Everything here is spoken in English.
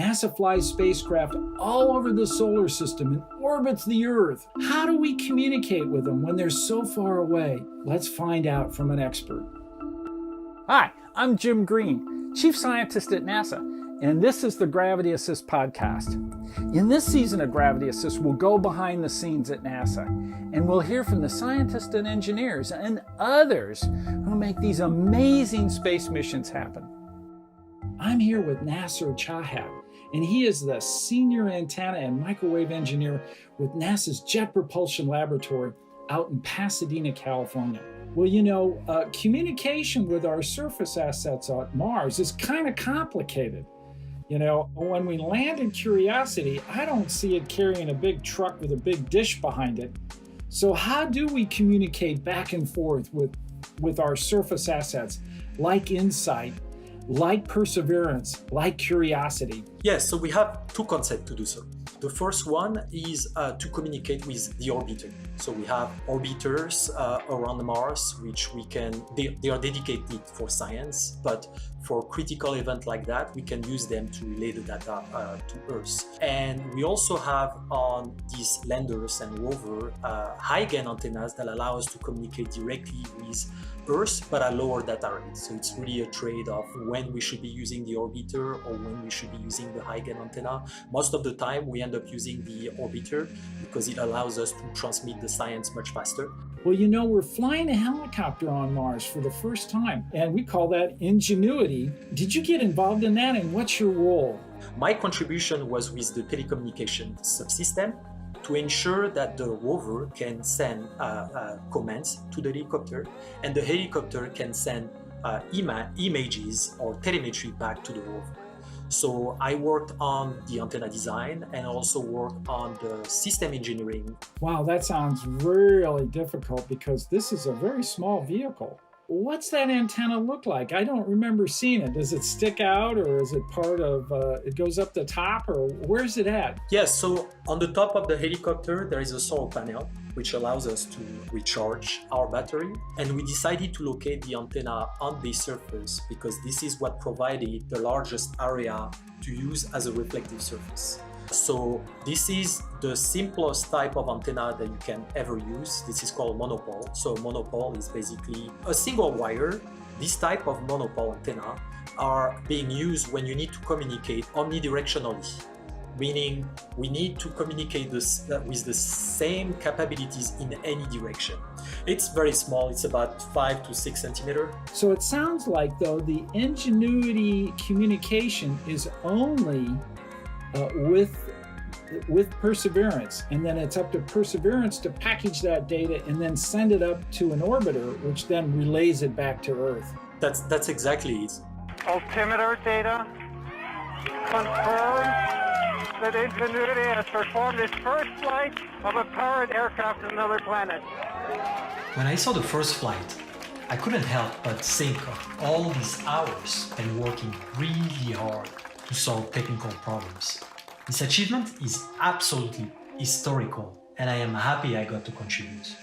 NASA flies spacecraft all over the solar system and orbits the Earth. How do we communicate with them when they're so far away? Let's find out from an expert. Hi, I'm Jim Green, Chief Scientist at NASA, and this is the Gravity Assist podcast. In this season of Gravity Assist, we'll go behind the scenes at NASA, and we'll hear from the scientists and engineers and others who make these amazing space missions happen. I'm here with Nasser Chahat, and he is the Senior Antenna and Microwave Engineer with NASA's Jet Propulsion Laboratory out in Pasadena, California. Well, communication with our surface assets on Mars is kind of complicated. When we landed Curiosity, I don't see it carrying a big truck with a big dish behind it. So how do we communicate back and forth with our surface assets, like InSight, like Perseverance, like Curiosity? Yes, so we have two concepts to do so. The first one is to communicate with the orbiter. So we have orbiters around Mars, which they are dedicated for science, but for critical event like that, we can use them to relay the data to Earth. And we also have on these landers and rover high-gain antennas that allow us to communicate directly with Earth, but at lower data rates. So it's really a trade-off when we should be using the orbiter or when we should be using the high-gain antenna. Most of the time, we end up using the orbiter because it allows us to transmit the science much faster. Well, we're flying a helicopter on Mars for the first time, and we call that Ingenuity. Did you get involved in that, and what's your role? My contribution was with the telecommunication subsystem to ensure that the rover can send commands to the helicopter, and the helicopter can send images or telemetry back to the rover. So I worked on the antenna design and also worked on the system engineering. Wow, that sounds really difficult because this is a very small vehicle. What's that antenna look like? I don't remember seeing it. Does it stick out, or is it part of, it goes up the top, or where's it at? Yes, so on the top of the helicopter, there is a solar panel, which allows us to recharge our battery. And we decided to locate the antenna on the surface because this is what provided the largest area to use as a reflective surface. So this is the simplest type of antenna that you can ever use. This is called monopole. So monopole is basically a single wire. This type of monopole antenna are being used when you need to communicate omnidirectionally, meaning we need to communicate with the same capabilities in any direction. It's very small, it's about 5 to 6 centimeters. So it sounds like, though, the Ingenuity communication is only with Perseverance, and then it's up to Perseverance to package that data and then send it up to an orbiter, which then relays it back to Earth. That's exactly it. Altimeter data confirms that Ingenuity has performed its first flight of a powered aircraft to another planet. When I saw the first flight, I couldn't help but think of all these hours spent working really hard to solve technical problems. This achievement is absolutely historical, and I am happy I got to contribute.